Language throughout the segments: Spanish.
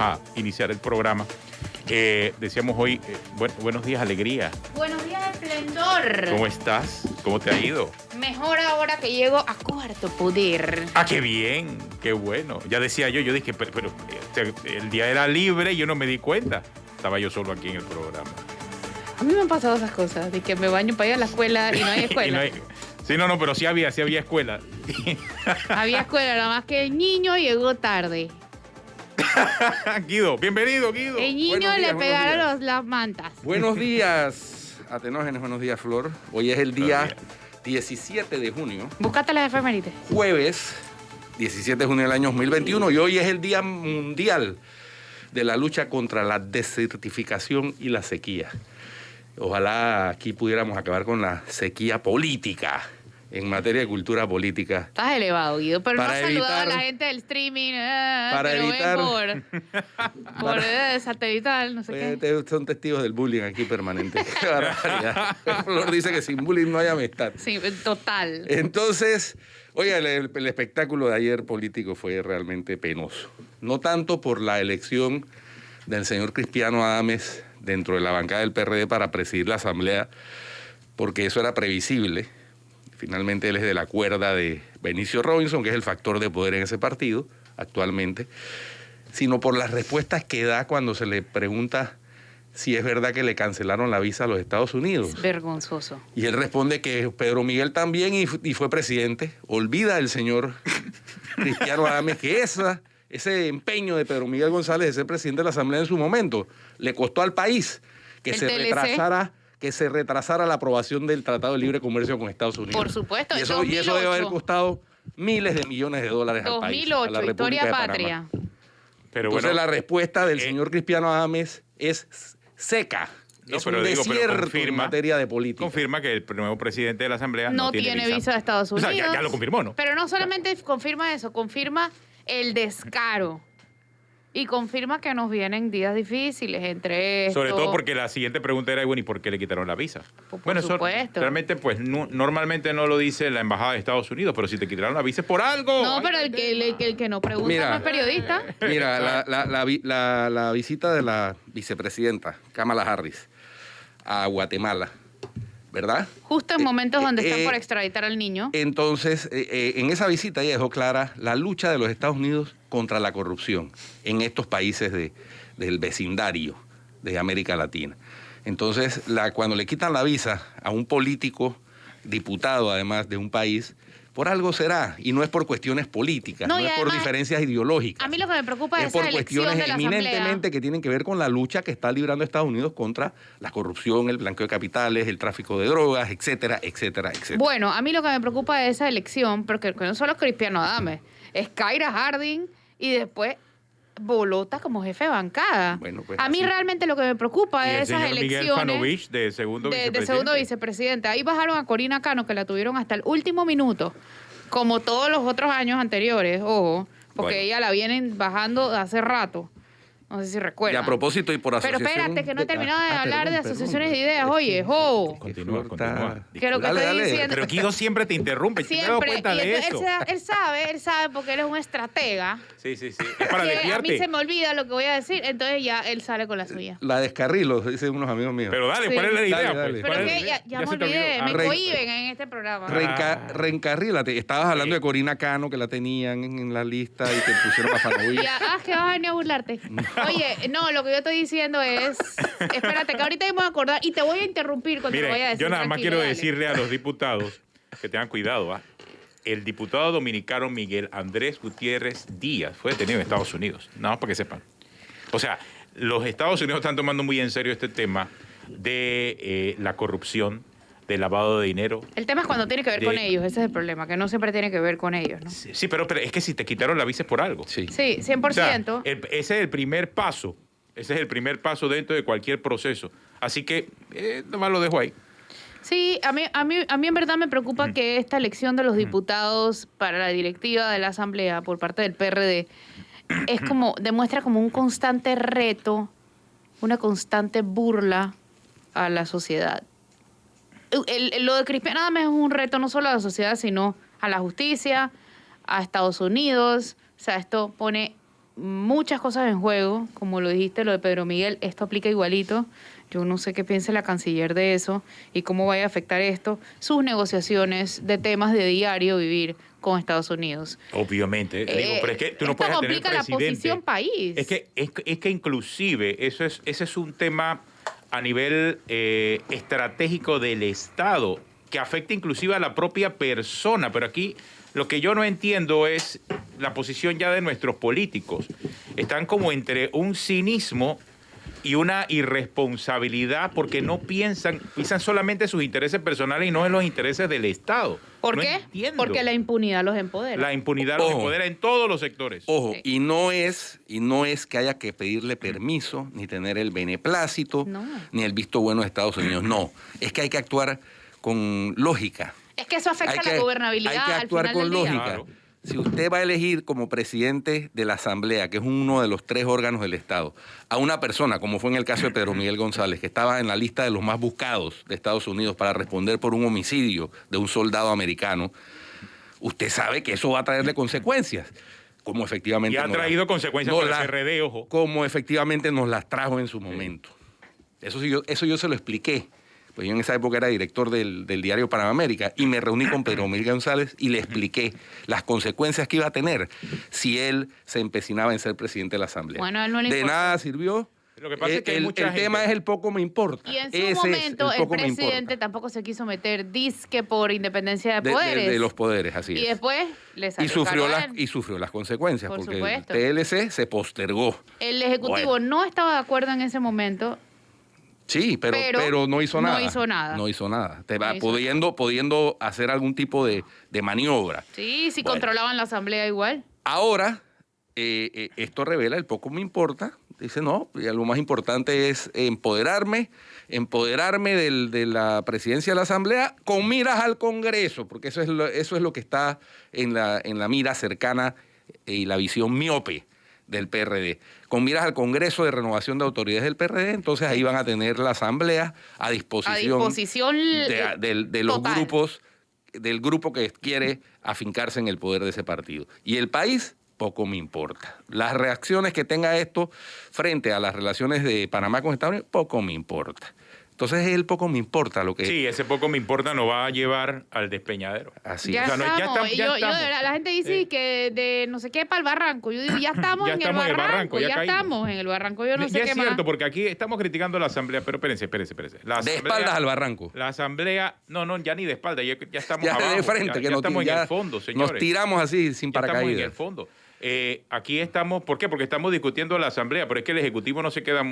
a iniciar el programa. Decíamos hoy, buenos días, alegría. Buenos días, esplendor. ¿Cómo estás? ¿Cómo te ha ido? Mejor ahora que llego a Cuarto Poder. Ah, qué bien, qué bueno. Ya decía yo dije, pero el día era libre y yo no me di cuenta. Estaba yo solo aquí en el programa. A mí me han pasado esas cosas, de que me baño para ir a la escuela y no hay escuela. Sí, no, pero sí había escuela. Había escuela, nada más que el niño llegó tarde. Guido, bienvenido, Guido. El niño le pegaron las mantas. Buenos días, Atenógenes, buenos días, Flor. Hoy es el día 17 de junio. Búscate las efemérides. Jueves, 17 de junio del año 2021. Y hoy es el Día Mundial de la lucha contra la desertificación y la sequía. Ojalá aquí pudiéramos acabar con la sequía política en materia de cultura política. Estás elevado, Guido, pero Para no has saludado a evitar- la gente del streaming. para Pero evitar- por satelital, no sé qué. Son testigos del bullying aquí permanente. Qué barbaridad. Flor dice que sin bullying no hay amistad. Sí, total. Entonces, oiga, el espectáculo de ayer político fue realmente penoso. No tanto por la elección del señor Cristiano Adames dentro de la bancada del PRD para presidir la Asamblea, porque eso era previsible. Finalmente él es de la cuerda de Benicio Robinson, que es el factor de poder en ese partido actualmente, sino por las respuestas que da cuando se le pregunta si es verdad que le cancelaron la visa a los Estados Unidos. Es vergonzoso. Y él responde que Pedro Miguel también y fue presidente. Olvida el señor Cristiano Adames que ese empeño de Pedro Miguel González de ser presidente de la Asamblea en su momento le costó al país que El se TLC. retrasara la aprobación del Tratado de Libre Comercio con Estados Unidos. Por supuesto, Y eso 2008. debe haber costado miles de millones de dólares al país. a 2008, la República historia de Panamá. patria. Pero Entonces bueno, la respuesta del señor Cristiano Adames es seca. No, es pero un digo, pero desierto confirma- en materia de política. confirma que el nuevo presidente de la Asamblea No tiene visa de Estados O Unidos. sea, ya lo confirmó, ¿no? Pero no solamente confirma eso, confirma el descaro. Y confirma que nos vienen días difíciles entre esto. Sobre todo porque la siguiente pregunta era, bueno, ¿y por qué le quitaron la visa? Por Bueno, eso supuesto. realmente, pues, normalmente no lo dice la Embajada de Estados Unidos, pero si te quitaron la visa es por algo. No, pero el que no pregunta Mira. no es periodista. Mira, la visita de la vicepresidenta Kamala Harris a Guatemala, ¿verdad? Justo en momentos donde están por eh, extraditar al niño. Entonces, en esa visita ella dejó clara la lucha de los Estados Unidos contra la corrupción en estos países del vecindario de América Latina. Entonces, cuando le quitan la visa a un político, diputado además de un país, por algo será, y no es por cuestiones políticas, No, no y es por además, diferencias ideológicas. A mí lo que me preocupa es Es por esa elección cuestiones de la Asamblea. eminentemente que tienen que ver con la lucha que está librando Estados Unidos contra la corrupción, el blanqueo de capitales, el tráfico de drogas, etcétera, etcétera, etcétera. Bueno, a mí lo que me preocupa de esa elección, porque no solo es Cristiano Adames, es Kyra Harding y después Bolota como jefe de bancada. Bueno, pues a mí así. realmente lo que me preocupa Y es el esas señor Miguel elecciones Fanovich, de segundo de vicepresidente. segundo vicepresidente. Ahí bajaron a Corina Cano, que la tuvieron hasta el último minuto, como todos los otros años anteriores, ojo, porque Bueno. ella la vienen bajando de hace rato. No sé si Y recuerdan. a propósito y por Pero asociación... espérate, que no he terminado de hablar de perdón, asociaciones de perdón. ideas. Oye, jo. Continúa. Que lo que Dale, estoy dale. diciendo... Pero Guido siempre te interrumpe. ¿Te has dado Siempre. cuenta Y de entonces eso? él sabe porque él es un estratega. Sí. Es para Que a desviarte. mí se me olvida lo que voy a decir, entonces ya él sale con la suya. La descarrilo, dicen unos amigos míos. Pero dale, Sí. ¿cuál es la idea? Dale, pues? dale. ¿Cuál Pero es la que idea? ya me se te olvidó. olvidé, me Re- cohiben en este programa. Reencarrílate. Estabas hablando de Corina Cano, que la tenían en la lista y que pusieron a Fanovich. Que vas a venir a burlarte. Oye, no, lo que yo estoy diciendo es, espérate, que ahorita me voy a acordar y te voy a interrumpir cuando Mire, lo vaya a decir. yo nada más tranquilo, quiero dale. decirle a los diputados que tengan cuidado. ¿Va? El diputado dominicano Miguel Andrés Gutiérrez Díaz fue detenido en Estados Unidos. Nada más para que sepan. O sea, los Estados Unidos están tomando muy en serio este tema de la corrupción, del lavado de dinero. El tema es cuando tiene que ver con ellos, ese es el problema, que no siempre tiene que ver con ellos, ¿no? Sí, pero es que si te quitaron la visa es por algo. Sí. Sí, 100%. O sea, ese es el primer paso. Ese es el primer paso dentro de cualquier proceso. Así que, nomás lo dejo ahí. Sí, a mí en verdad me preocupa que esta elección de los diputados para la directiva de la Asamblea por parte del PRD es como, demuestra como un constante reto, una constante burla a la sociedad. Lo de Cristiano Adames es un reto no solo a la sociedad, sino a la justicia, a Estados Unidos. O sea, esto pone muchas cosas en juego, como lo dijiste, lo de Pedro Miguel, esto aplica igualito. Yo no sé qué piense la canciller de eso y cómo vaya a afectar esto, sus negociaciones de temas de diario vivir con Estados Unidos. Obviamente, digo, pero es que tú no puedes tener complica la posición país. Es que inclusive ese es un tema a nivel estratégico del Estado que afecta inclusive a la propia persona, pero aquí lo que yo no entiendo es la posición ya de nuestros políticos. Están como entre un cinismo y una irresponsabilidad porque no piensan solamente sus intereses personales y no en los intereses del Estado. ¿Por No qué? entiendo. Porque la impunidad los empodera. La impunidad los Ojo. empodera en todos los sectores. Ojo, Sí. y no es que haya que pedirle permiso, ni tener el beneplácito, No. ni el visto bueno de Estados Unidos. No, es que hay que actuar con lógica. Es que eso afecta Hay que- la gobernabilidad hay que al actuar final con del día. lógica. Claro. Si usted va a elegir como presidente de la Asamblea, que es uno de los 3 órganos del Estado, a una persona, como fue en el caso de Pedro Miguel González, que estaba en la lista de los más buscados de Estados Unidos para responder por un homicidio de un soldado americano, usted sabe que eso va a traerle consecuencias, como efectivamente Y ha nos traído las- consecuencias nos para el las- PRD, ojo. como efectivamente nos las trajo en su momento. Eso yo se lo expliqué. Pues yo en esa época era director del diario Panamérica y me reuní con Pedro Miguel González y le expliqué las consecuencias que iba a tener si él se empecinaba en ser presidente de la Asamblea. Bueno, a él no le de importa. nada sirvió. Lo que pasa es que hay mucha el tema gente- es el poco me importa. Y en su Ese es momento el poco me presidente importa. tampoco se quiso meter disque por independencia de poderes. De los poderes, así y es. después le Y salió sufrió, caro a las, él. y sufrió las consecuencias, Por porque supuesto. el TLC se postergó. El Ejecutivo Bueno. no estaba de acuerdo en ese momento. Sí, pero no hizo no nada. hizo nada. No hizo nada. No hizo Pudiendo hacer algún tipo de maniobra. Sí, sí Bueno. controlaban la asamblea igual. Ahora, esto revela el poco me importa. Dice, no, ya lo más importante es empoderarme de la presidencia de la Asamblea con miras al Congreso, porque eso es lo que está en la mira cercana y la visión miope del PRD. Con miras al Congreso de Renovación de Autoridades del PRD, entonces ahí van a tener la Asamblea a disposición de los total. grupos, del grupo que quiere afincarse en el poder de ese partido. Y el país, poco me importa. Las reacciones que tenga esto frente a las relaciones de Panamá con Estados Unidos, poco me importa. Entonces el poco me importa lo que... Sí, ese poco me importa nos va a llevar al despeñadero. Así Ya es. O sea, no, ya estamos. estamos, Y ya yo, estamos. de verdad, la gente dice que de no sé qué para el barranco. Yo digo, ya estamos, Ya en, estamos el barranco, ya caímos. estamos en el barranco. Yo no sé Ya qué es cierto, más. porque aquí estamos criticando la Asamblea, pero espérense. La De Asamblea- espaldas al barranco. La Asamblea, no, ya ni de espalda, ya estamos Ya abajo. de frente, ya, que ya nos, estamos ya en el fondo, señores. nos tiramos así sin Ya estamos en paracaídas. el fondo. Aquí estamos, ¿por qué? Porque estamos discutiendo la Asamblea, pero es que el Ejecutivo no se queda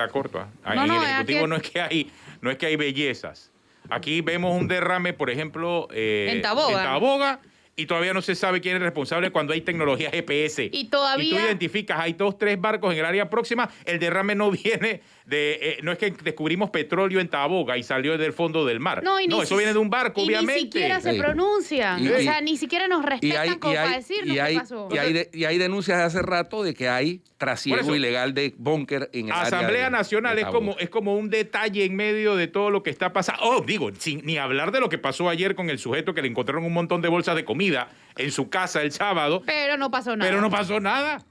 corto. ¿Ah? No, En no, el Ejecutivo aquí- no es que hay bellezas. Aquí vemos un derrame, por ejemplo, En Taboga. y todavía no se sabe quién es responsable cuando hay tecnología GPS. Y todavía- Y tú identificas, hay 2, 3 barcos en el área próxima, el derrame no viene no es que descubrimos petróleo en Taboga y salió del fondo del mar. No, y ni eso si- viene de un barco, y obviamente. ni siquiera se Sí. pronuncian. Y- O sea, ni siquiera nos respetan como para decirnos qué pasó. y hay denuncias de hace rato de que hay Por trasiego eso, ilegal de búnker en el área Asamblea de- Nacional de es Taboga. como un detalle en medio de todo lo que está pasando. Sin ni hablar de lo que pasó ayer con el sujeto que le encontraron un montón de bolsas de comida en su casa el sábado, Pero no pasó nada. pero no pasó nada.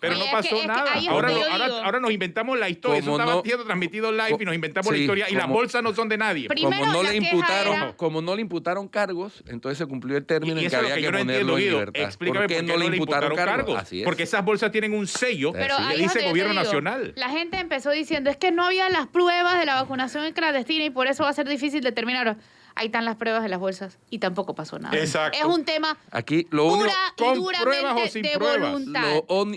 Pero Oye, no es pasó que nada. ahí es Ahora, donde yo ahora, digo. ahora nos inventamos la historia. Eso Como estaba no- siendo transmitido live y nos inventamos la sí, historia. Y las como- bolsas no son de nadie. Primero, como no la le queja imputaron, era- como no le imputaron cargos, entonces se cumplió el término Y en que eso es lo había que que yo no ponerlo entiendo, en Guido. libertad. Explícame ¿Por qué no le imputaron cargos? Así es. Porque esas bolsas tienen un sello Pero que ahí es dice donde yo Gobierno te digo, Nacional. La gente empezó diciendo, es que no había las pruebas de la vacunación clandestina y por eso va a ser difícil determinar. Ahí están las pruebas de las bolsas y tampoco pasó nada. Exacto. Es un tema Aquí lo único, pura y con pruebas o duramente sin de pruebas. voluntad.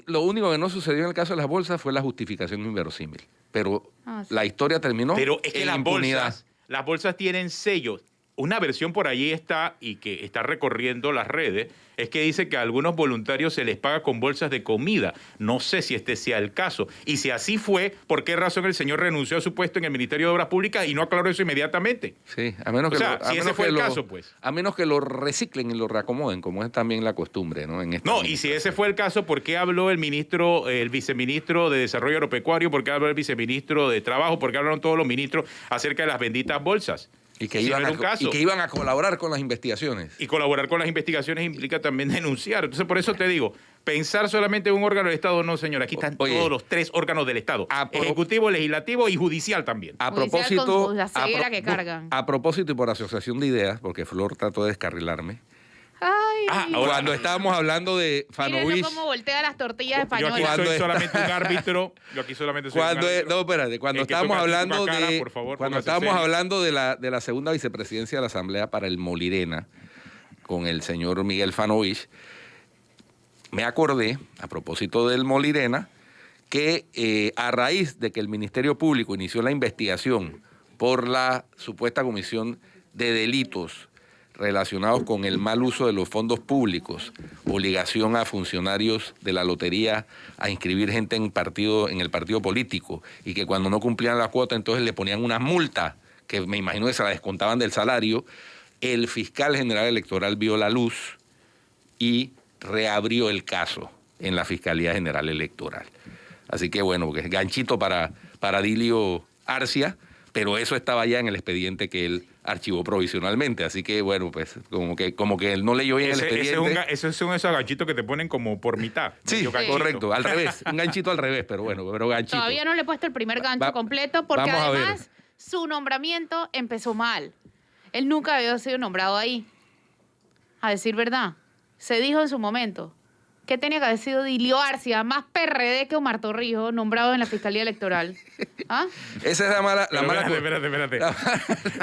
lo único que no sucedió en el caso de las bolsas fue la justificación inverosímil. Pero Ah, sí. la historia terminó Pero es que en las impunidad. bolsas tienen sellos. Una versión por allí está y que está recorriendo las redes, es que dice que a algunos voluntarios se les paga con bolsas de comida. No sé si este sea el caso. Y si así fue, ¿por qué razón el señor renunció a su puesto en el Ministerio de Obras Públicas y no aclaró eso inmediatamente? Sí, a menos O que sea, lo, a si ese menos fue que el lo- caso, pues. A menos que lo reciclen y lo reacomoden, como es también la costumbre, ¿no? En esta No, y si ese fue el caso, ¿por qué habló el viceministro de Desarrollo Agropecuario? ¿Por qué habló el viceministro de Trabajo? ¿Por qué hablaron todos los ministros acerca de las benditas bolsas? y que, Si iban no era a, un caso. y que iban a colaborar con las investigaciones. Y colaborar con las investigaciones implica también denunciar. Entonces, por eso te digo, pensar solamente en un órgano del Estado, no, señor. Aquí están todos los 3 órganos del Estado. Ejecutivo, legislativo y judicial también. A Judicial propósito, con la ceguera que cargan. a propósito y por asociación de ideas, porque Flor trató de descarrilarme, Ay, cuando estábamos hablando de mírenlo Fanovich, cómo voltea las tortillas Yo españolas. aquí Cuando soy está- solamente un árbitro. Yo aquí solamente soy un árbitro. no, espérate, cuando El que estábamos toca hablando cara, de por favor, cuando póngase estábamos serio. hablando de la segunda vicepresidencia de la Asamblea para el Molirena con el señor Miguel Fanovich, me acordé, a propósito del Molirena, que a raíz de que el Ministerio Público inició la investigación por la supuesta comisión de delitos relacionados con el mal uso de los fondos públicos, obligación a funcionarios de la lotería a inscribir gente en el partido político, y que cuando no cumplían la cuota entonces le ponían una multa, que me imagino que se la descontaban del salario, el fiscal general electoral vio la luz y reabrió el caso en la Fiscalía General Electoral. Así que bueno, que es ganchito para Dilio Arcia, pero eso estaba ya en el expediente que él archivó provisionalmente. Así que bueno, pues como que él no leyó bien el expediente. Ese son esos ganchitos que te ponen como por mitad. Sí, medio ganchito. correcto, al revés, un ganchito al revés, pero bueno, pero ganchito. Todavía no le he puesto el primer gancho Va- completo porque vamos a ver. además su nombramiento empezó mal. Él nunca había sido nombrado ahí. A decir verdad. Se dijo en su momento que tenía que haber sido Dilio Arcia, más PRD que Omar Torrijos, nombrado en la Fiscalía Electoral. ¿Ah? Esa es Espérate.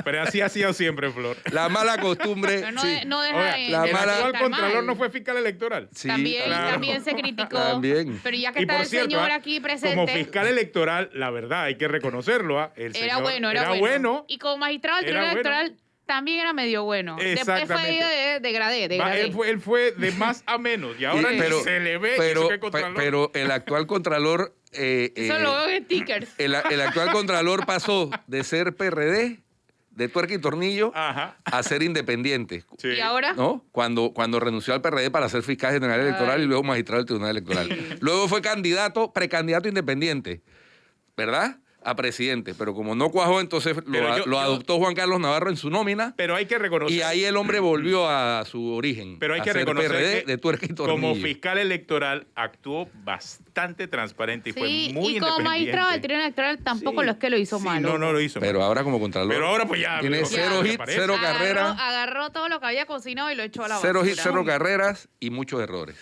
Pero así ha sido siempre, Flor. la mala costumbre. Pero no, sí. no deja Oiga, de, la de mala- el actual estar Contralor mal. no fue fiscal electoral. Sí, También se criticó. También. Pero ya que Y está por el cierto, señor ¿ah? aquí presente. como fiscal electoral, la verdad, hay que reconocerlo. El Era señor bueno. Y como magistrado del Era Tribunal bueno. Electoral también era medio bueno. Después fue Exactamente. de degradé. Él fue de más a menos y ahora ni se le ve pero, eso que es Contralor. pero el actual Contralor Eso lo veo en stickers. el actual Contralor pasó de ser PRD, de tuerca y tornillo, Ajá. a ser independiente. Sí. ¿Y ahora? ¿No? Cuando renunció al PRD para ser fiscal general electoral Ay. y luego magistrado del Tribunal Electoral. Luego fue precandidato independiente, ¿verdad? A presidente. Pero como no cuajó, entonces lo adoptó Juan Carlos Navarro en su nómina. Pero hay que reconocer. Y ahí el hombre volvió a su origen. Pero hay a que ser reconocer PRD que de tuerca y tornillo. como fiscal electoral actuó bastante transparente y fue Sí, muy y como independiente. magistrado del Tribunal Electoral tampoco Sí. lo es que lo hizo Sí, mal. No lo hizo Pero mal. ahora como Contralor. Pero ahora pues ya. Tiene pero- cero ¿qué hits, parece? cero carrera. Agarró todo lo que había cocinado y lo echó a la Cero basura. hits, cero carreras y muchos errores.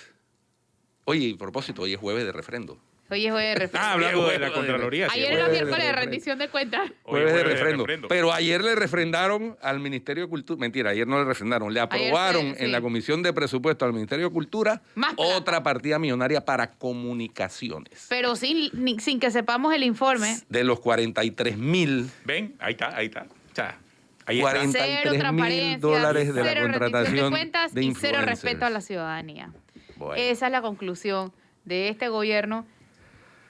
Oye, y a propósito, hoy es jueves de refrendo. Oye, juez de refrendo. Hablando de la Contraloría. sí, Ayer bueno. era jueves de miércoles de refrendo. rendición de cuentas. Hoy Jueves de jueves refrendo. Pero ayer le refrendaron al Ministerio de Cultura. Mentira, ayer no le refrendaron. Le Ayer aprobaron fue, en sí. la Comisión de Presupuesto al Ministerio de Cultura Más plata. otra partida millonaria para comunicaciones. Pero sin que sepamos el informe. De los 43.000 Ven, ahí está. O sea, ahí está. 40. Cero 43.000 transparencia, dólares de la cero rendición contratación de cuentas de y cero influencers. respeto a la ciudadanía. Bueno. Esa es la conclusión de este gobierno,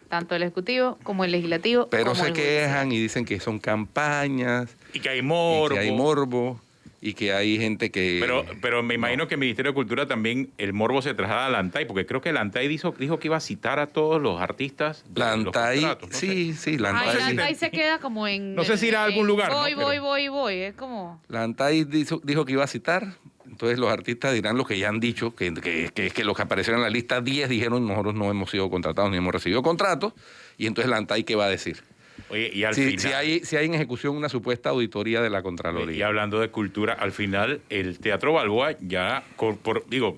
tanto el Ejecutivo como el Legislativo. Pero como se el judicial. quejan y dicen que son campañas, Y que hay y morbo. que hay morbo, y que hay gente que... Pero me imagino que el Ministerio de Cultura también, el morbo se traslada a la ANTAI, porque creo que la ANTAI dijo que iba a citar a todos los artistas. de La los ANTAI, contratos, no sí, sí, la Ay, ANTAI. la si te- ANTAI se queda como en... No sé si irá a algún lugar, ¿no? Voy. Es como... La ANTAI dijo que iba a citar, entonces los artistas dirán lo que ya han dicho, que los que aparecieron en la lista 10 dijeron nosotros no hemos sido contratados ni hemos recibido contratos, y entonces la ANTAI, ¿qué va a decir? Oye, y al Si final... hay en ejecución una supuesta auditoría de la Y Contraloría. hablando de cultura, al final el Teatro Balboa ya,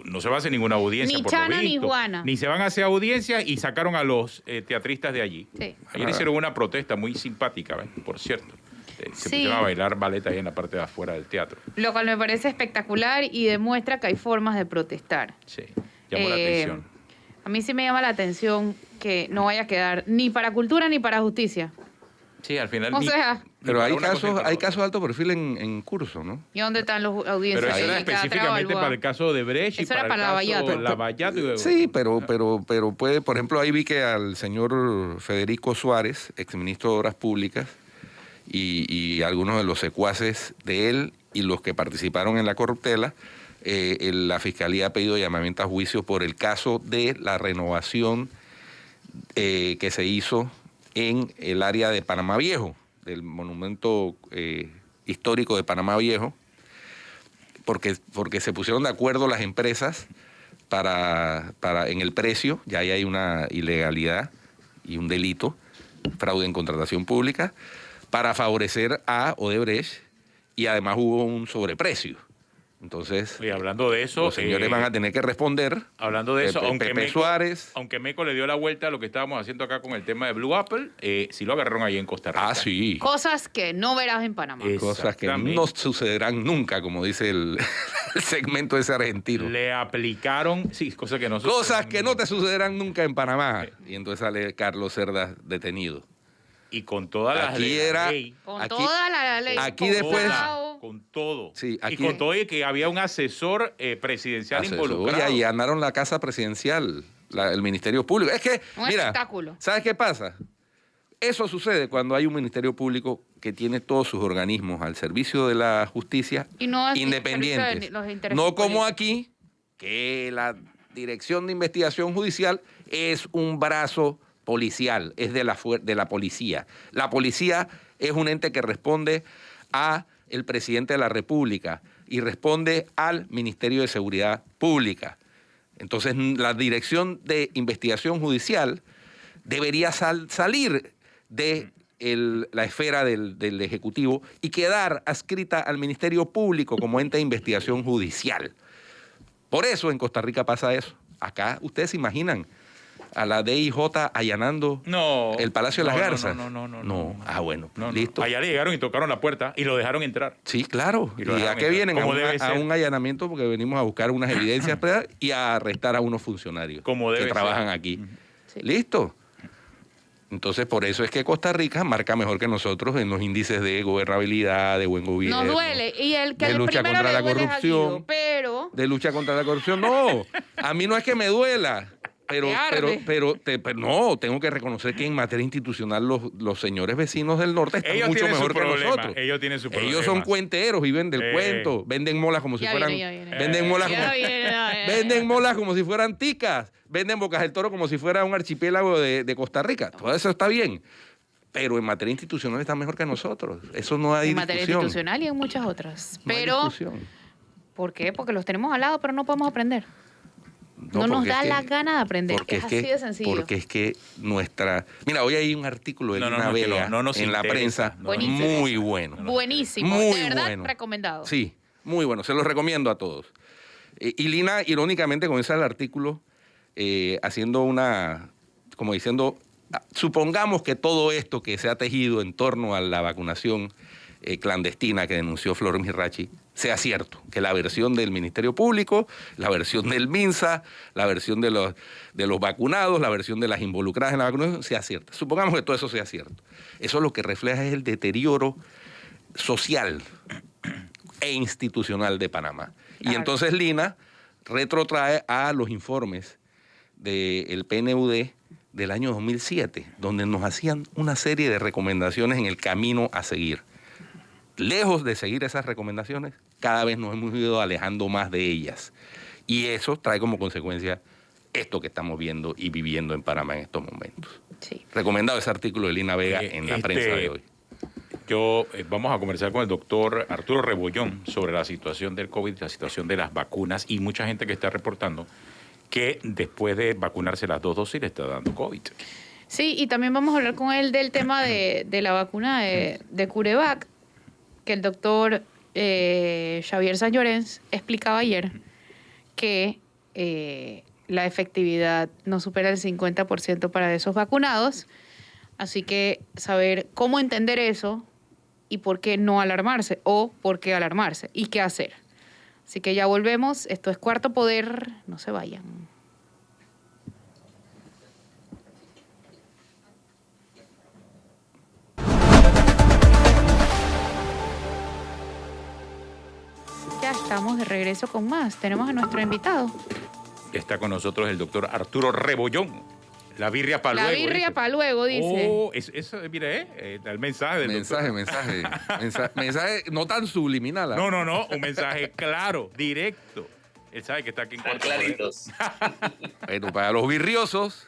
no se va a hacer ninguna audiencia Ni por lo Chana ni visto. Juana. Ni se van a hacer audiencias y sacaron a los teatristas de allí. Sí. Ayer hicieron una protesta muy simpática, ¿ves? Por cierto. Se Sí. pusieron a bailar ballet ahí en la parte de afuera del teatro. Lo cual me parece espectacular y demuestra que hay formas de protestar. Sí, llamó la atención. A mí sí me llama la atención que no vaya a quedar ni para cultura ni para justicia. Sí, al final... O sea, Pero hay casos de casos alto perfil en curso, ¿no? ¿y dónde están los audiencias? Pero eso era ahí? Cada específicamente Balboa. para el caso de Brecht y Eso era para para el caso Lavallato. Lavallato. Sí, pero puede, por ejemplo, ahí vi que al señor Federico Suárez, exministro de Obras Públicas, y algunos de los secuaces de él y los que participaron en la corruptela, la Fiscalía ha pedido llamamiento a juicio por el caso de la renovación que se hizo en el área de Panamá Viejo, del monumento histórico de Panamá Viejo, porque se pusieron de acuerdo las empresas en el precio, ya ahí hay una ilegalidad y un delito, fraude en contratación pública, para favorecer a Odebrecht, y además hubo un sobreprecio. Entonces, Y hablando de eso, los señores van a tener que responder. hablando de eso, Pepe Suárez. aunque Meco le dio la vuelta a lo que estábamos haciendo acá con el tema de Blue Apple, sí lo agarraron ahí en Costa Rica. Ah, sí. Cosas que no verás en Panamá. Cosas que Exactamente. no sucederán nunca, como dice el, el segmento ese argentino. Le aplicaron, sí, cosas que no Cosas suceden. que no te sucederán nunca en Panamá. Y entonces sale Carlos Cerda detenido. Y con todas las Aquí leyes. era- Con Aquí- toda la ley. aquí con después- todo. Con todo. Sí, y aquí- con todo y que había un asesor presidencial involucrado. Oye, y allanaron la casa presidencial, el Ministerio Público. Es que, Un mira, espectáculo. ¿sabes qué pasa? Eso sucede cuando hay un Ministerio Público que tiene todos sus organismos al servicio de la justicia Y no al independientes. servicio de los intereses No como políticos. aquí, que la Dirección de Investigación Judicial es un brazo policial, es de la policía. La policía es un ente que responde a el presidente de la República y responde al Ministerio de Seguridad Pública. Entonces, la Dirección de Investigación Judicial debería salir de la esfera del Ejecutivo y quedar adscrita al Ministerio Público como ente de investigación judicial. Por eso en Costa Rica pasa eso. Acá, ustedes se imaginan a la DIJ allanando No. el Palacio de las No, Garzas. No. Ah, bueno, No, no. listo. Allá le llegaron y tocaron la puerta y lo dejaron entrar. Sí, claro. Y ¿Y lo a dejaron qué entrar, vienen? como debe A ser. un allanamiento porque venimos a buscar unas evidencias y a arrestar a unos funcionarios Como debe que ser. trabajan aquí. Sí. Listo. Entonces, por eso es que Costa Rica marca mejor que nosotros en los índices de gobernabilidad, de buen gobierno. Nos duele. Y el que de el lucha primero contra le la duele es a corrupción. Guido, pero De lucha contra la corrupción. No, a mí no es que me duela. Pero, Te arde. pero no, tengo que reconocer que en materia institucional los señores vecinos del norte están Ellos mucho tienen su mejor que problema, nosotros. ellos tienen su Ellos son problema. cuenteros, viven del cuento, venden molas como si Ya fueran, viene, ya viene. venden molas Ya como, viene, ya viene. venden molas como si fueran ticas, venden Bocas del Toro como si fuera un archipiélago de Costa Rica. Todo eso está bien, pero en materia institucional están mejor que nosotros. Eso no hay en materia discusión. institucional y en muchas otras. No hay Pero, discusión. ¿por qué? Porque los tenemos al lado, pero no podemos aprender. No nos porque da es que- la gana de aprender. porque Es es así que- de sencillo. Porque es que nuestra... Mira, hoy hay un artículo de No, no, Lina no, que Vega no nos en la interesa. prensa No nos interesa. muy bueno. Buenísimo. Muy de verdad, bueno. recomendado. Sí, muy bueno. Se los recomiendo a todos. Y Lina, irónicamente, comienza el artículo haciendo como diciendo, supongamos que todo esto que se ha tejido en torno a la vacunación clandestina que denunció Flor Mirachi sea cierto, que la versión del Ministerio Público, la versión del MINSA, la versión de los vacunados, la versión de las involucradas en la vacunación sea cierta. Supongamos que todo eso sea cierto. Eso lo que refleja es el deterioro social e institucional de Panamá. Y Claro. entonces Lina retrotrae a los informes del PNUD del año 2007, donde nos hacían una serie de recomendaciones en el camino a seguir. Lejos de seguir esas recomendaciones, cada vez nos hemos ido alejando más de ellas. Y eso trae como consecuencia esto que estamos viendo y viviendo en Panamá en estos momentos. Sí. Recomendado ese artículo de Lina Vega en la prensa de hoy. Vamos a conversar con el doctor Arturo Rebollón sobre la situación del COVID, la situación de las vacunas y mucha gente que está reportando que después de vacunarse las 2 dosis le está dando COVID. Sí, y también vamos a hablar con él del tema de la vacuna de CureVac, que el doctor Xavier San Llorens explicaba ayer que la efectividad no supera el 50% para esos vacunados. Así que saber cómo entender eso y por qué no alarmarse o por qué alarmarse y qué hacer. Así que ya volvemos. Esto es Cuarto Poder. No se vayan. Ya estamos de regreso con más. Tenemos a nuestro invitado. Está con nosotros el doctor Arturo Rebollón. La birria para luego. La birria dice. para luego, dice. Oh, eso, mire, el mensaje del doctor. Mensaje no tan subliminal. ¿Ah? No, un mensaje claro, directo. Él sabe que está aquí en Están Cuarto Poder. claritos. Bueno, para los birriosos,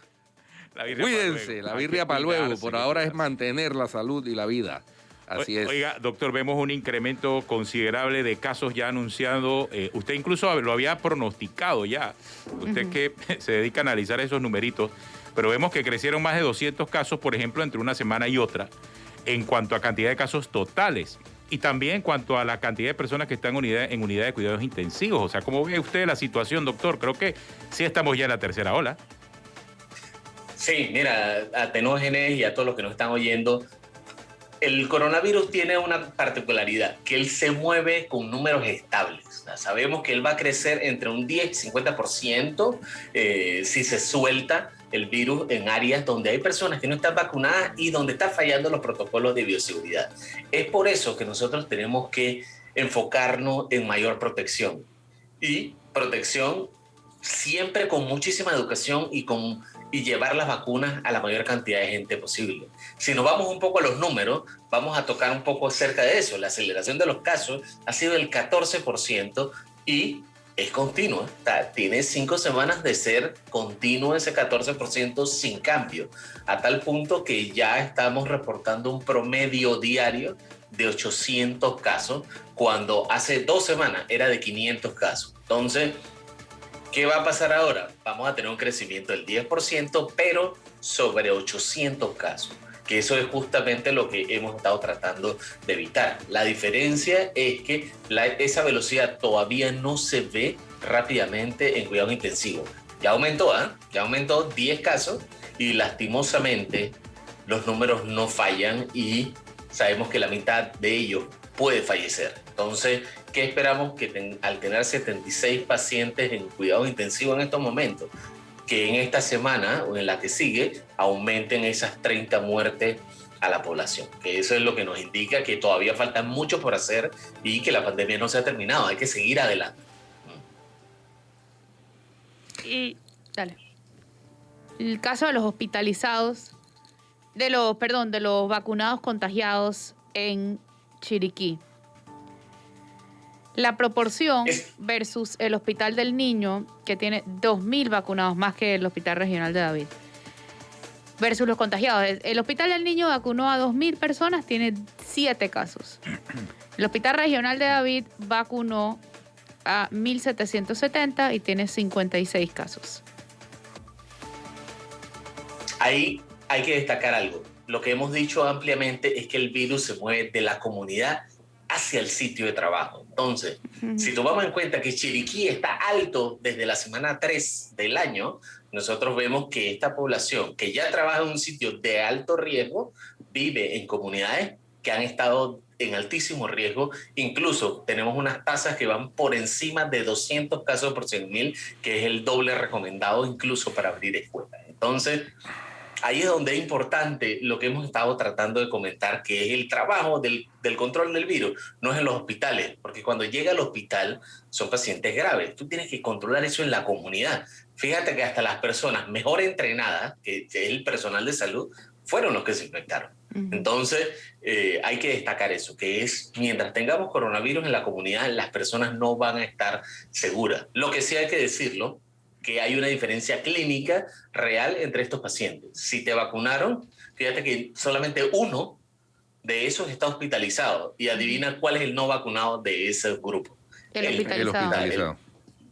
La birria pa' cuídense, luego. la Hay birria que para luego. cuidarse, Por hay que ahora es cuidarse. mantener la salud y la vida. Así es. Oiga, doctor, vemos un incremento considerable de casos ya anunciados. Usted incluso lo había pronosticado ya. Usted que se dedica a analizar esos numeritos. Pero vemos que crecieron más de 200 casos, por ejemplo, entre una semana y otra, en cuanto a cantidad de casos totales. Y también en cuanto a la cantidad de personas que están en unidad de cuidados intensivos. O sea, ¿cómo ve usted la situación, doctor? Creo que sí estamos ya en la tercera ola. Sí, mira, a Tenógenes y a todos los que nos están oyendo, el coronavirus tiene una particularidad, que él se mueve con números estables. O sea, sabemos que él va a crecer entre un 10 y 50% si se suelta el virus en áreas donde hay personas que no están vacunadas y donde están fallando los protocolos de bioseguridad. Es por eso que nosotros tenemos que enfocarnos en mayor protección. Y protección siempre con muchísima educación y llevar las vacunas a la mayor cantidad de gente posible. Si nos vamos un poco a los números, vamos a tocar un poco acerca de eso. La aceleración de los casos ha sido del 14% y es continua. Tiene 5 semanas de ser continuo ese 14% sin cambio, a tal punto que ya estamos reportando un promedio diario de 800 casos, cuando hace 2 semanas era de 500 casos. Entonces, ¿qué va a pasar ahora? Vamos a tener un crecimiento del 10%, pero sobre 800 casos, que eso es justamente lo que hemos estado tratando de evitar. La diferencia es que esa velocidad todavía no se ve rápidamente en cuidado intensivo. Ya aumentó, ya aumentó 10 casos y lastimosamente los números no fallan y sabemos que la mitad de ellos puede fallecer. Entonces, ¿qué esperamos? Que al tener 76 pacientes en cuidado intensivo en estos momentos, que en esta semana o en la que sigue aumenten esas 30 muertes a la población. Que eso es lo que nos indica que todavía falta mucho por hacer y que la pandemia no se ha terminado. Hay que seguir adelante. Y, dale. El caso de los hospitalizados, de los vacunados contagiados en Chiriquí. La proporción versus el Hospital del Niño, que tiene 2.000 vacunados más que el Hospital Regional de David, versus los contagiados. El Hospital del Niño vacunó a 2.000 personas, tiene 7 casos. El Hospital Regional de David vacunó a 1.770 y tiene 56 casos. Ahí hay que destacar algo. Lo que hemos dicho ampliamente es que el virus se mueve de la comunidad hacia el sitio de trabajo. Entonces, si tomamos en cuenta que Chiriquí está alto desde la semana 3 del año, nosotros vemos que esta población que ya trabaja en un sitio de alto riesgo vive en comunidades que han estado en altísimo riesgo. Incluso tenemos unas tasas que van por encima de 200 casos por 100.000, que es el doble recomendado incluso para abrir escuelas. Entonces, ahí es donde es importante lo que hemos estado tratando de comentar, que es el trabajo del control del virus, no es en los hospitales, porque cuando llega al hospital son pacientes graves. Tú tienes que controlar eso en la comunidad. Fíjate que hasta las personas mejor entrenadas, que es el personal de salud, fueron los que se infectaron. Entonces, hay que destacar eso, que es, mientras tengamos coronavirus en la comunidad, las personas no van a estar seguras. Lo que sí hay que decirlo, que hay una diferencia clínica real entre estos pacientes. Si te vacunaron, fíjate que solamente uno de esos está hospitalizado. Y adivina cuál es el no vacunado de ese grupo. El hospitalizado.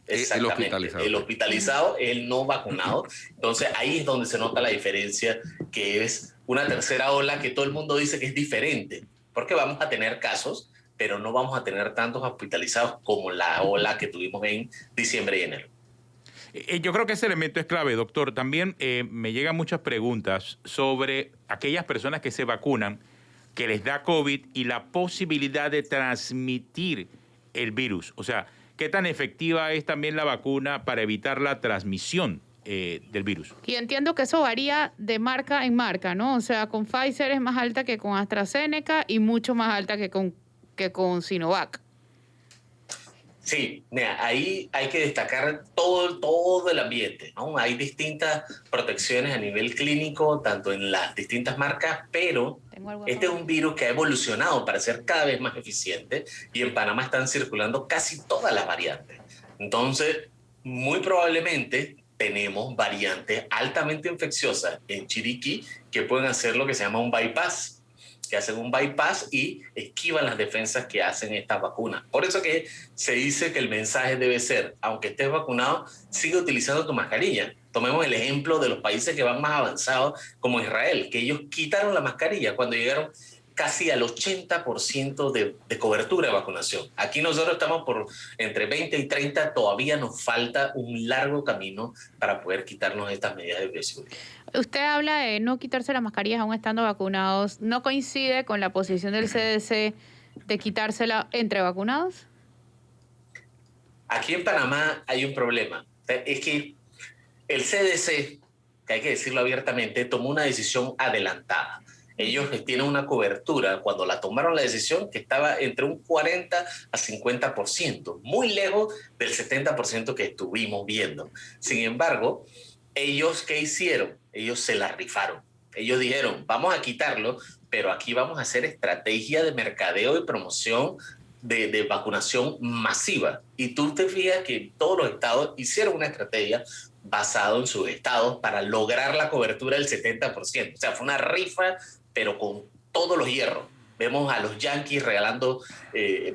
Exactamente. El hospitalizado es el no vacunado. Entonces ahí es donde se nota la diferencia, que es una tercera ola que todo el mundo dice que es diferente. Porque vamos a tener casos, pero no vamos a tener tantos hospitalizados como la ola que tuvimos en diciembre y enero. Yo creo que ese elemento es clave, doctor. También me llegan muchas preguntas sobre aquellas personas que se vacunan, que les da COVID y la posibilidad de transmitir el virus. O sea, ¿qué tan efectiva es también la vacuna para evitar la transmisión del virus? Y entiendo que eso varía de marca en marca, ¿no? O sea, con Pfizer es más alta que con AstraZeneca y mucho más alta que con Sinovac. Sí, mira, ahí hay que destacar todo el ambiente, ¿no? Hay distintas protecciones a nivel clínico, tanto en las distintas marcas, pero este es un virus que ha evolucionado para ser cada vez más eficiente y en Panamá están circulando casi todas las variantes. Entonces, muy probablemente tenemos variantes altamente infecciosas en Chiriquí que pueden hacer lo que se llama un bypass. que hacen un bypass y esquivan las defensas que hacen estas vacunas. Por eso que se dice que el mensaje debe ser, aunque estés vacunado, sigue utilizando tu mascarilla. Tomemos el ejemplo de los países que van más avanzados, como Israel, que ellos quitaron la mascarilla cuando llegaron casi al 80% de cobertura de vacunación. Aquí nosotros estamos por entre 20 y 30, todavía nos falta un largo camino para poder quitarnos estas medidas de bioseguridad. Usted habla de no quitarse las mascarillas aún estando vacunados. ¿No coincide con la posición del CDC de quitársela entre vacunados? Aquí en Panamá hay un problema. Es que el CDC, que hay que decirlo abiertamente, tomó una decisión adelantada. Ellos tienen una cobertura, cuando la tomaron la decisión, que estaba entre un 40 a 50%, muy lejos del 70% que estuvimos viendo. Sin embargo, ellos, ¿qué hicieron? Ellos se la rifaron. Ellos dijeron, vamos a quitarlo, pero aquí vamos a hacer estrategia de mercadeo y promoción de vacunación masiva. Y tú te fijas que todos los estados hicieron una estrategia basado en sus estados para lograr la cobertura del 70%. O sea, fue una rifa, pero con todos los hierros. Vemos a los Yankees regalando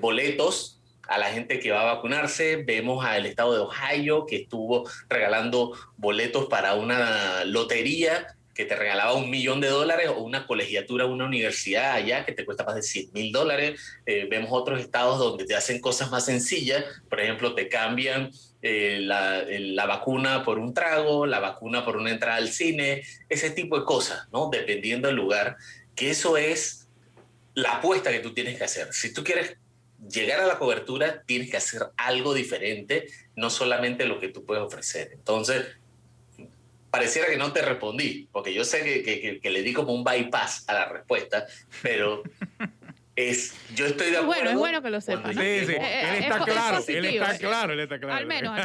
boletos a la gente que va a vacunarse. Vemos al estado de Ohio que estuvo regalando boletos para una lotería que te regalaba $1 millón o una colegiatura a una universidad allá que te cuesta más de $100,000. Vemos otros estados donde te hacen cosas más sencillas. Por ejemplo, te cambian la vacuna por un trago, la vacuna por una entrada al cine, ese tipo de cosas, ¿no? Dependiendo del lugar, que eso es la apuesta que tú tienes que hacer. Si tú quieres llegar a la cobertura, tienes que hacer algo diferente, no solamente lo que tú puedes ofrecer. Entonces, pareciera que no te respondí, porque yo sé que le di como un bypass a la respuesta, pero yo estoy de acuerdo. Es bueno que lo sepas. Sí, sí. Él está claro, él está claro. Al menos.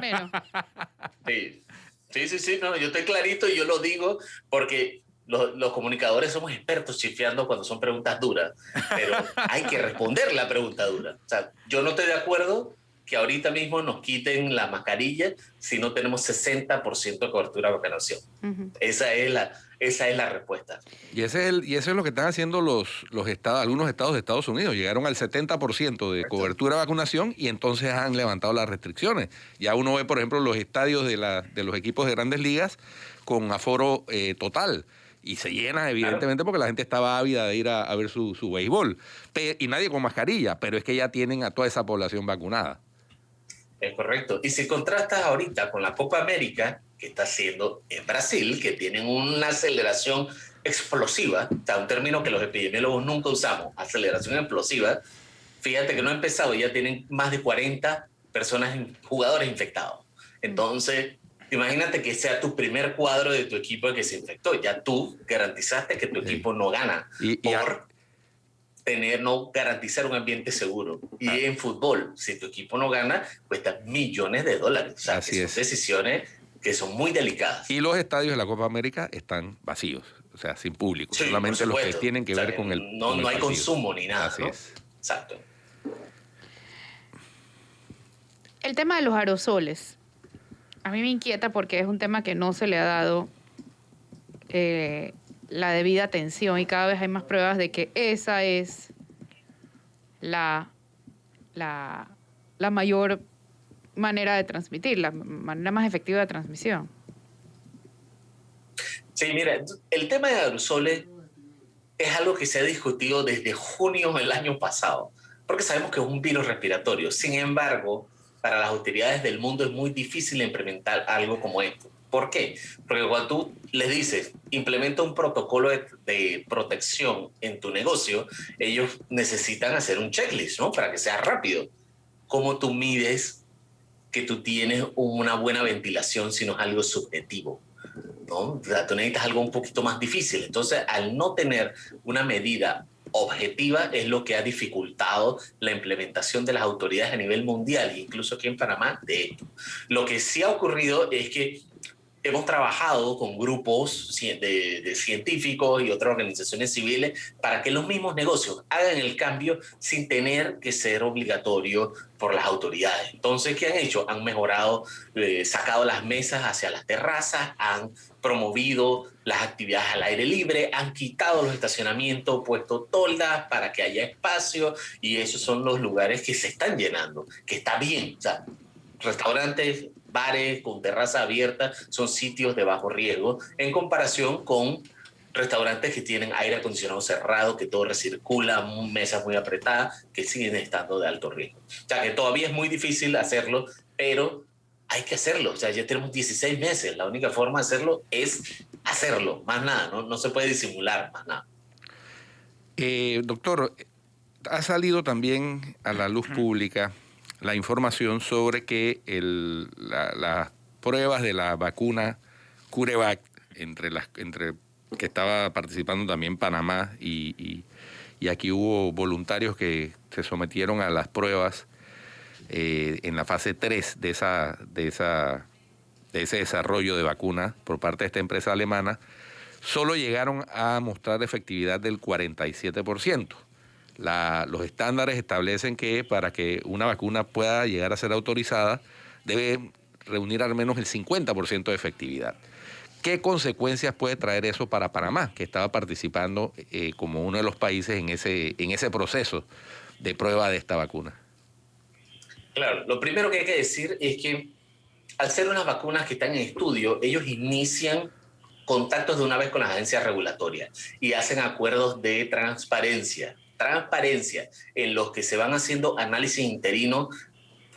Sí, no, yo estoy clarito y yo lo digo porque los comunicadores somos expertos chifeando cuando son preguntas duras, pero hay que responder la pregunta dura. O sea, yo no estoy de acuerdo que ahorita mismo nos quiten la mascarilla si no tenemos 60% de cobertura de vacunación. Esa es la respuesta. Y eso es lo que están haciendo algunos estados de Estados Unidos. Llegaron al 70% de cobertura de vacunación y entonces han levantado las restricciones. Ya uno ve, por ejemplo, los estadios de los equipos de Grandes Ligas con aforo total. Y se llena, evidentemente, porque la gente estaba ávida de ir a ver su béisbol. Y nadie con mascarilla, pero es que ya tienen a toda esa población vacunada. Es correcto. Y si contrastas ahorita con la Copa América, que está haciendo en Brasil, que tienen una aceleración explosiva, o sea, un término que los epidemiólogos nunca usamos, aceleración explosiva, fíjate que no ha empezado y ya tienen más de 40 jugadores infectados. Entonces, imagínate que sea tu primer cuadro de tu equipo que se infectó. Ya tú garantizaste que tu equipo no gana por no garantizar un ambiente seguro. Y en fútbol, si tu equipo no gana, cuesta $millones. O sea, son decisiones que son muy delicadas. Y los estadios de la Copa América están vacíos, o sea, sin público. Sí, solamente los que tienen que ver con el No hay partido. consumo ni nada. Así es. Exacto. El tema de los aerosoles. A mí me inquieta porque es un tema que no se le ha dado la debida atención y cada vez hay más pruebas de que esa es la mayor manera de transmitir, la manera más efectiva de transmisión. Sí, mira, el tema de aerosoles es algo que se ha discutido desde junio del año pasado, porque sabemos que es un virus respiratorio. Sin embargo, para las autoridades del mundo es muy difícil implementar algo como esto. ¿Por qué? Porque cuando tú les dices, implementa un protocolo de protección en tu negocio, ellos necesitan hacer un checklist, ¿no? Para que sea rápido. ¿Cómo tú mides que tú tienes una buena ventilación si no es algo subjetivo? ¿No? O sea, tú necesitas algo un poquito más difícil. Entonces, al no tener una medida objetiva es lo que ha dificultado la implementación de las autoridades a nivel mundial, incluso aquí en Panamá, de esto. Lo que sí ha ocurrido es que hemos trabajado con grupos de científicos y otras organizaciones civiles para que los mismos negocios hagan el cambio sin tener que ser obligatorio por las autoridades. Entonces, ¿qué han hecho? Han mejorado, sacado las mesas hacia las terrazas, han promovido las actividades al aire libre, han quitado los estacionamientos, puesto toldas para que haya espacio, y esos son los lugares que se están llenando, que está bien. O sea, restaurantes, bares con terraza abierta son sitios de bajo riesgo en comparación con restaurantes que tienen aire acondicionado cerrado, que todo recircula, mesas muy apretadas, que siguen estando de alto riesgo. O sea, que todavía es muy difícil hacerlo, pero hay que hacerlo. O sea, ya tenemos 16 meses. La única forma de hacerlo es hacerlo, más nada. No se puede disimular, más nada. Doctor, ha salido también a la luz pública la información sobre que las pruebas de la vacuna CureVac, entre que estaba participando también Panamá y aquí hubo voluntarios que se sometieron a las pruebas en la fase 3 de ese desarrollo de vacuna por parte de esta empresa alemana, solo llegaron a mostrar efectividad del 47%. Los estándares establecen que para que una vacuna pueda llegar a ser autorizada debe reunir al menos el 50% de efectividad. ¿Qué consecuencias puede traer eso para Panamá, que estaba participando como uno de los países en ese proceso de prueba de esta vacuna? Claro, lo primero que hay que decir es que al ser unas vacunas que están en estudio, ellos inician contactos de una vez con las agencias regulatorias y hacen acuerdos de transparencia en los que se van haciendo análisis interinos,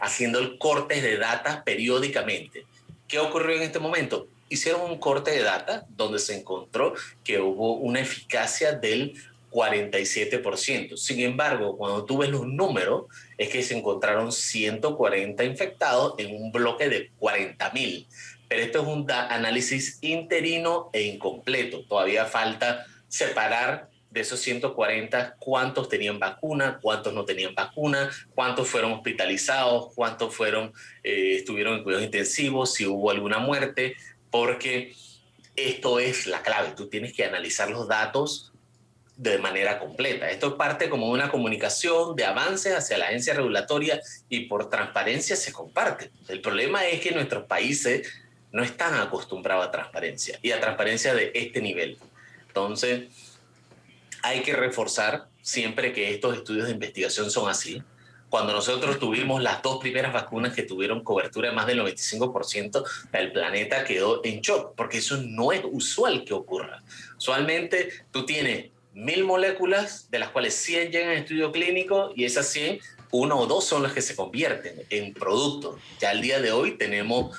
haciendo cortes de data periódicamente. ¿Qué ocurrió en este momento? Hicieron un corte de data donde se encontró que hubo una eficacia del 47%. Sin embargo, cuando tú ves los números, es que se encontraron 140 infectados en un bloque de 40.000. Pero esto es un análisis interino e incompleto. Todavía falta separar de esos 140 cuántos tenían vacuna, cuántos no tenían vacuna, cuántos fueron hospitalizados, cuántos estuvieron en cuidados intensivos, si hubo alguna muerte, porque esto es la clave. Tú tienes que analizar los datos de manera completa. Esto es parte como de una comunicación de avances hacia la agencia regulatoria y por transparencia se comparte. El problema es que nuestros países no están acostumbrados a transparencia y a transparencia de este nivel. Entonces, hay que reforzar siempre que estos estudios de investigación son así. Cuando nosotros tuvimos las 2 primeras vacunas que tuvieron cobertura de más del 95%, el planeta quedó en shock, porque eso no es usual que ocurra. Usualmente tú tienes 1.000 moléculas, de las cuales 100 llegan a estudio clínico, y esas 100, 1 o 2 son las que se convierten en productos. Ya al día de hoy tenemos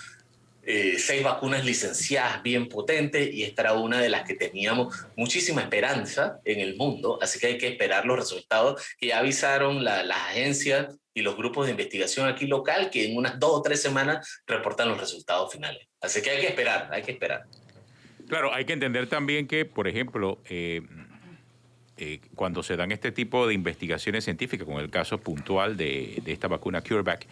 6 vacunas licenciadas bien potentes, y esta era una de las que teníamos muchísima esperanza en el mundo, así que hay que esperar los resultados que ya avisaron las agencias y los grupos de investigación aquí local, que en unas 2 o 3 semanas reportan los resultados finales. Así que hay que esperar, hay que esperar. Claro, hay que entender también que, por ejemplo, cuando se dan este tipo de investigaciones científicas, como el caso puntual de esta vacuna CureVac,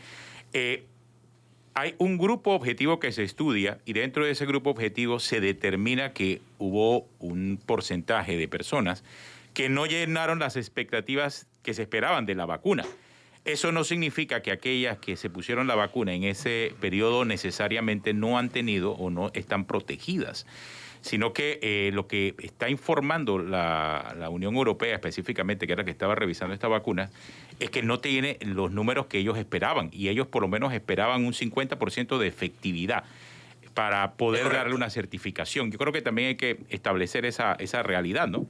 hay un grupo objetivo que se estudia, y dentro de ese grupo objetivo se determina que hubo un porcentaje de personas que no llenaron las expectativas que se esperaban de la vacuna. Eso no significa que aquellas que se pusieron la vacuna en ese periodo necesariamente no han tenido o no están protegidas, sino que lo que está informando la Unión Europea específicamente, que era la que estaba revisando esta vacuna, es que no tiene los números que ellos esperaban, y ellos por lo menos esperaban un 50% de efectividad para poder darle una certificación. Yo creo que también hay que establecer esa realidad, ¿no?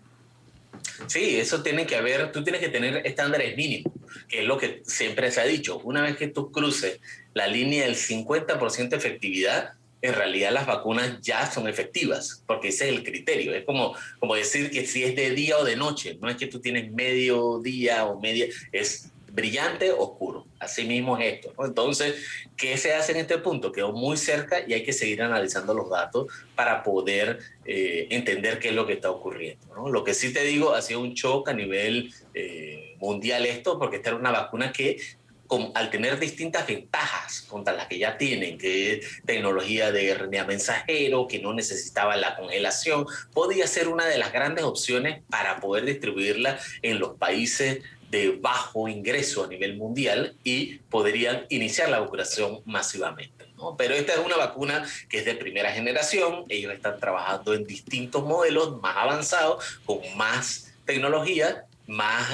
Sí, eso tiene que haber, tú tienes que tener estándares mínimos, que es lo que siempre se ha dicho. Una vez que tú cruces la línea del 50% de efectividad, en realidad las vacunas ya son efectivas, porque ese es el criterio. Es como decir que si es de día o de noche, no es que tú tienes medio día o media, es brillante, oscuro. Así mismo es esto, ¿no? Entonces, ¿qué se hace en este punto? Quedó muy cerca y hay que seguir analizando los datos para poder entender qué es lo que está ocurriendo, ¿no? Lo que sí te digo, ha sido un shock a nivel mundial esto, porque esta era una vacuna que al tener distintas ventajas contra las que ya tienen, que es tecnología de RNA mensajero, que no necesitaba la congelación, podía ser una de las grandes opciones para poder distribuirla en los países de bajo ingreso a nivel mundial y podrían iniciar la vacunación masivamente, ¿no? Pero esta es una vacuna que es de primera generación, ellos están trabajando en distintos modelos más avanzados, con más tecnología, más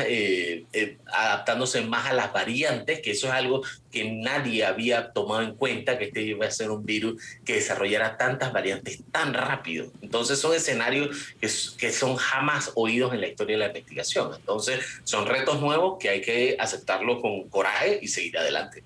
adaptándose más a las variantes, que eso es algo que nadie había tomado en cuenta, que este iba a ser un virus que desarrollara tantas variantes tan rápido. Entonces son escenarios que son jamás oídos en la historia de la investigación. Entonces son retos nuevos que hay que aceptarlos con coraje y seguir adelante.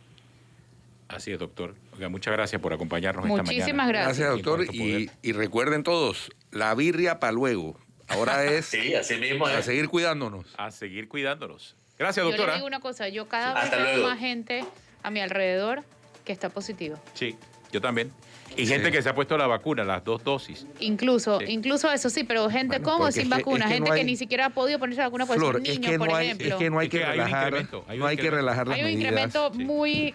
Así es, doctor. Oiga, muchas gracias por acompañarnos esta mañana. Muchísimas gracias. Gracias, doctor. Y recuerden todos, la birria para luego. Ahora es sí, así mismo a es. seguir cuidándonos. A seguir cuidándonos. Gracias, Yo doctora. le digo una cosa, yo cada vez Hasta veo luego. más gente a mi alrededor que está positiva. Sí, yo también. Y Sí. gente que se ha puesto la vacuna, las 2 dosis. Incluso eso sí, pero gente Bueno, como porque sin es que- vacuna, es que gente no que hay- ni siquiera ha podido ponerse la vacuna por Flor, ser es niños, que por no hay, ejemplo. es que no hay Es que que hay un relajar, incremento, hay un no hay que incremento. relajar las Hay un medidas. incremento Sí.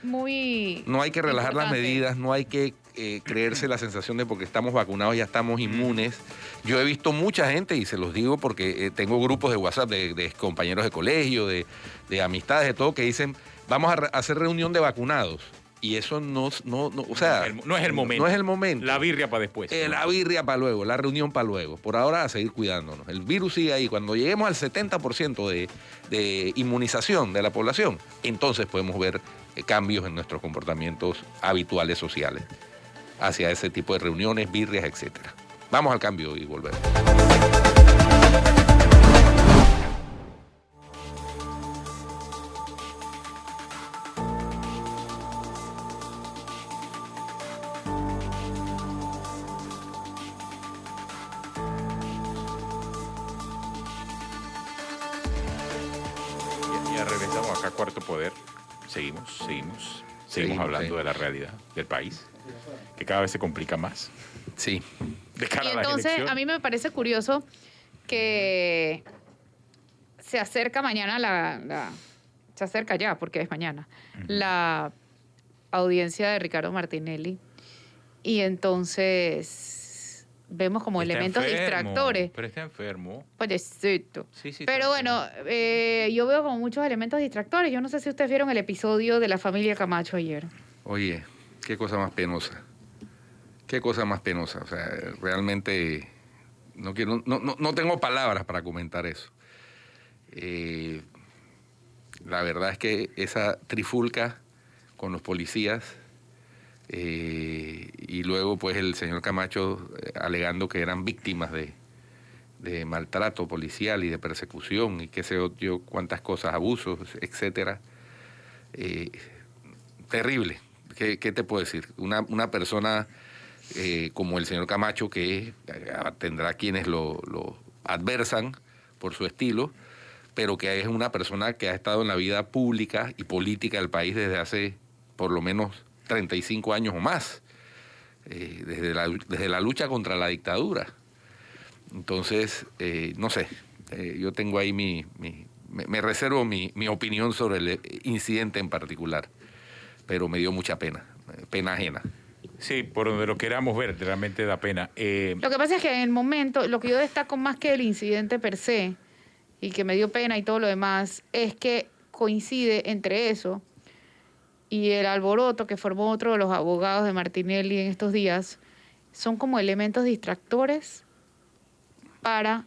muy No hay que relajar las importante. medidas, no hay que creerse la sensación de porque estamos vacunados ya estamos inmunes. Yo he visto mucha gente, y se los digo porque tengo grupos de WhatsApp de compañeros de colegio, de amistades, de todo, que dicen, vamos a hacer reunión de vacunados. Y eso no, o sea... No es el momento. No es el momento. La birria para después. La birria para luego, la reunión para luego. Por ahora a seguir cuidándonos. El virus sigue ahí. Cuando lleguemos al 70% de inmunización de la población, entonces podemos ver cambios en nuestros comportamientos habituales sociales hacia ese tipo de reuniones, birrias, etcétera. Vamos al cambio y volvemos. Ya regresamos acá a Cuarto Poder. Seguimos hablando sí. de la realidad del país, que cada vez se complica más. Sí. De cara Y a las entonces, elecciones. a mí me parece curioso que se acerca mañana se acerca ya, porque es mañana, la audiencia de Ricardo Martinelli. Y entonces vemos como Está elementos enfermo, distractores. Pero está enfermo. Pobrecito. Sí, Pero bueno, yo veo como muchos elementos distractores. Yo no sé si ustedes vieron el episodio de la familia Camacho ayer. Oye, qué cosa más penosa. Qué cosa más penosa. O sea, realmente no tengo palabras para comentar eso. La verdad es que esa trifulca con los policías y luego pues el señor Camacho alegando que eran víctimas de maltrato policial y de persecución y qué sé yo cuántas cosas, abusos, etcétera. Terrible. ¿Qué te puedo decir? Una persona como el señor Camacho, que tendrá quienes lo adversan por su estilo, pero que es una persona que ha estado en la vida pública y política del país desde hace por lo menos 35 años o más, desde la lucha contra la dictadura. Entonces, no sé, yo tengo ahí me reservo mi opinión sobre el incidente en particular, pero me dio mucha pena ajena. Sí, por donde lo queramos ver, realmente da pena. Lo que pasa es que en el momento, lo que yo destaco más que el incidente per se, y que me dio pena y todo lo demás, es que coincide entre eso y el alboroto que formó otro de los abogados de Martinelli en estos días, son como elementos distractores para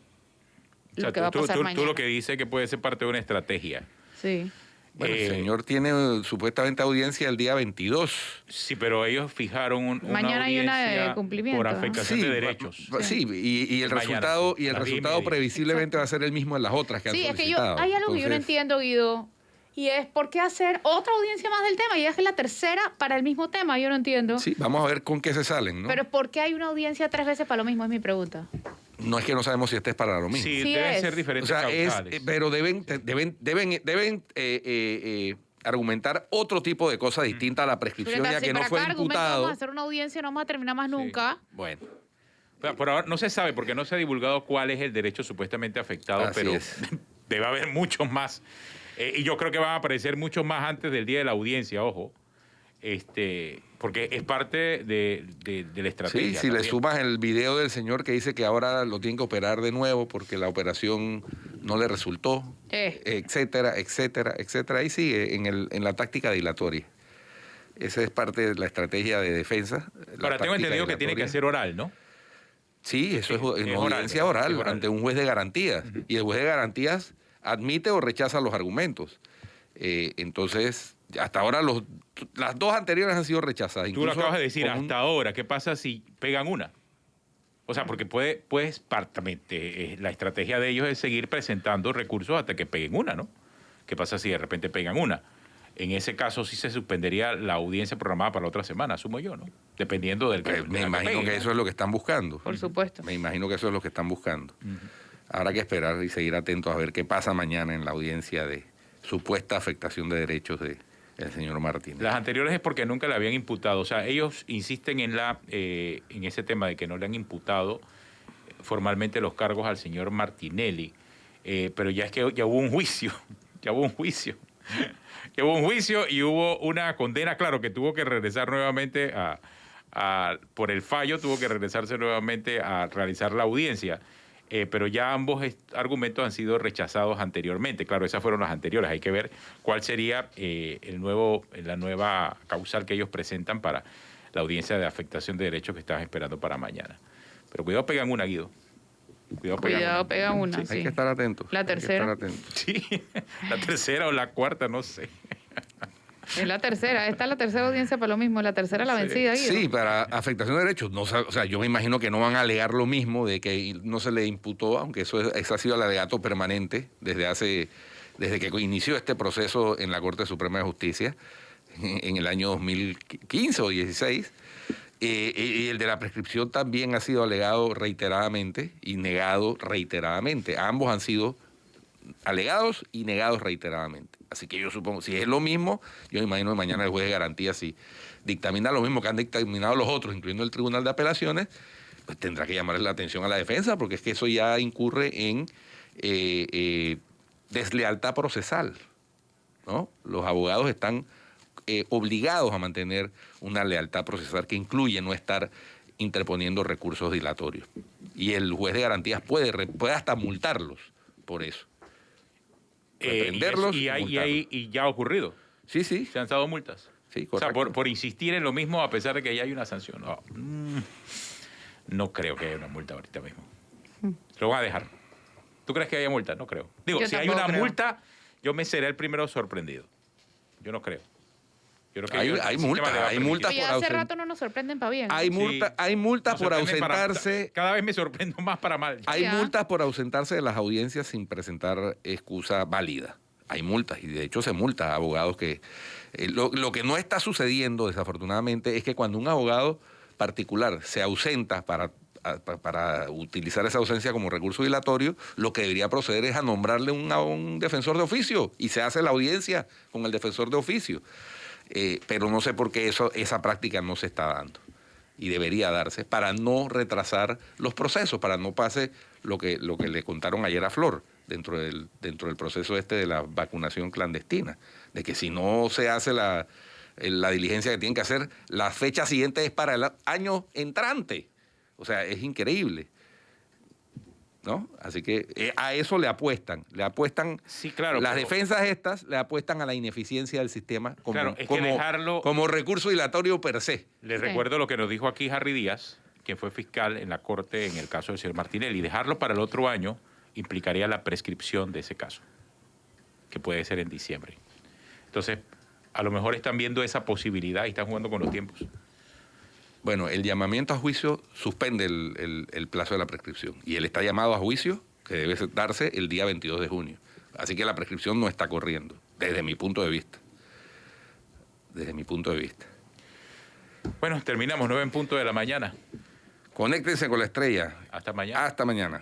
O sea, lo que va a pasar mañana. tú lo que dices es que puede ser parte de una estrategia. Sí. Bueno, el señor tiene supuestamente audiencia el día 22. Sí, pero ellos fijaron una Mañana hay una de audiencia cumplimiento, por ¿no? afectación de derechos. Sí, y el Mañana, resultado, sí, y el las 10:30. resultado previsiblemente va a ser el mismo en las otras que Sí, han es que solicitado. hay algo que yo no Entonces, entiendo, Guido, y es por qué hacer otra audiencia más del tema, y es que la tercera para el mismo tema, yo no entiendo. Sí, vamos a ver con qué se salen, ¿no? Pero ¿por qué hay una audiencia 3 veces para lo mismo? Es mi pregunta. No es que no sabemos si este es para lo mismo. Sí, Sí deben es. ser O diferentes sea, causales. pero deben argumentar otro tipo de cosa distinta a la prescripción, ya Si que no para fue cada argumento imputado. vamos a hacer una audiencia, no vamos a terminar más nunca. Bueno, Pero por ahora no se sabe porque no se ha divulgado cuál es el derecho supuestamente afecado, Así pero es. debe haber muchos más. Y yo creo que van a aparecer mucho más antes del día de la audiencia, ojo. Porque es parte de la estrategia. Sí, si le también. sumas el video del señor que dice que ahora lo tienen que operar de nuevo porque la operación no le resultó, etcétera, etcétera, etcétera. Ahí sigue en la táctica dilatoria. Esa es parte de la estrategia de defensa. Ahora, tengo entendido que tiene que ser oral, ¿no? Sí, eso es Es una audiencia oral, oral ante un juez de garantías. Y el juez de garantías admite o rechaza los argumentos. Entonces, hasta ahora las dos anteriores han sido rechazadas. Tú lo acabas de decir, hasta ahora. ¿Qué pasa si pegan una? O sea, porque puedes la estrategia de ellos es seguir presentando recursos hasta que peguen una, ¿no? ¿Qué pasa si de repente pegan una? En ese caso sí se suspendería la audiencia programada para la otra semana, asumo yo, ¿no? Dependiendo del que Me imagino que eso es lo que están buscando. Por supuesto. Me imagino que eso es lo que están buscando. Habrá que esperar y seguir atentos a ver qué pasa mañana en la audiencia de supuesta afectación de derechos del señor Martínez. Las anteriores es porque nunca le habían imputado. O sea, ellos insisten en ese tema de que no le han imputado formalmente los cargos al señor Martinelli. Pero ya es que ya hubo un juicio. Ya hubo un juicio. Ya hubo un juicio y hubo una condena, claro, que tuvo que regresar nuevamente por el fallo, tuvo que regresarse nuevamente a realizar la audiencia. Pero ya ambos argumentos han sido rechazados anteriormente. Claro, esas fueron las anteriores. Hay que ver cuál sería la nueva causal que ellos presentan para la audiencia de afectación de derechos que estaban esperando para mañana. Pero cuidado, pegan una, Guido. Cuidado, pegan una. Hay que estar atentos. La tercera. Sí, la tercera o la cuarta, no sé. Es la tercera. Esta es la tercera audiencia para lo mismo. La tercera la vencida, Guido. Sí, para afectación de derechos. No, o sea, yo me imagino que no van a alegar lo mismo de que no se le imputó, aunque eso ha sido el alegato permanente desde que inició este proceso en la Corte Suprema de Justicia en el año 2015 o 16. Y el de la prescripción también ha sido alegado reiteradamente y negado reiteradamente. Ambos han sido alegados y negados reiteradamente. Así que yo supongo, si es lo mismo, yo me imagino que mañana el juez de garantía, si dictamina lo mismo que han dictaminado los otros, incluyendo el Tribunal de Apelaciones, pues tendrá que llamarle la atención a la defensa, porque es que eso ya incurre en deslealtad procesal, ¿no? Los abogados están obligados a mantener una lealtad procesal que incluye no estar interponiendo recursos dilatorios. Y el juez de garantías puede hasta multarlos por eso. Reprenderlos y ya ha ocurrido. Sí, sí. Se han dado multas. Sí, o sea, correcto. por insistir en lo mismo a pesar de que ya hay una sanción. No creo que haya una multa ahorita mismo. Lo van a dejar. ¿Tú crees que haya multa? No creo. Digo, Yo si hay tampoco una creo. multa, yo me seré el primero sorprendido. Yo no creo. Yo creo que Hay el sistema multas, le va a hay permitir. multas. Oye, por hace ausen- rato no nos sorprenden para bien. ¿no? Hay multas Nos por sorprende ausentarse. cada vez me sorprendo más para mal. Hay Ya. multas por ausentarse de las audiencias sin presentar excusa válida. Hay multas y de hecho se multa a abogados que... lo que no está sucediendo desafortunadamente es que cuando un abogado particular se ausenta para utilizar esa ausencia como recurso dilatorio, lo que debería proceder es a nombrarle a un defensor de oficio y se hace la audiencia con el defensor de oficio. Pero no sé por qué esa práctica no se está dando y debería darse para no retrasar los procesos, para no pase lo que le contaron ayer a Flor dentro del proceso de la vacunación clandestina, de que si no se hace la diligencia que tienen que hacer, la fecha siguiente es para el año entrante. O sea, es increíble, ¿no? Así que a eso le apuestan. Sí, claro. Las pero- defensas estas le apuestan a la ineficiencia del sistema como, Claro, es que dejarlo- como recurso dilatorio per se. Les Sí. recuerdo lo que nos dijo aquí Harry Díaz, que fue fiscal en la Corte en el caso del señor Martinelli. Dejarlo para el otro año implicaría la prescripción de ese caso, que puede ser en diciembre. Entonces, a lo mejor están viendo esa posibilidad y están jugando con los tiempos. Bueno, el llamamiento a juicio suspende el plazo de la prescripción y él está llamado a juicio que debe darse el día 22 de junio. Así que la prescripción no está corriendo, desde mi punto de vista. Desde mi punto de vista. Bueno, terminamos 9 en punto de la mañana. Conéctense con la estrella. Hasta mañana. Hasta mañana.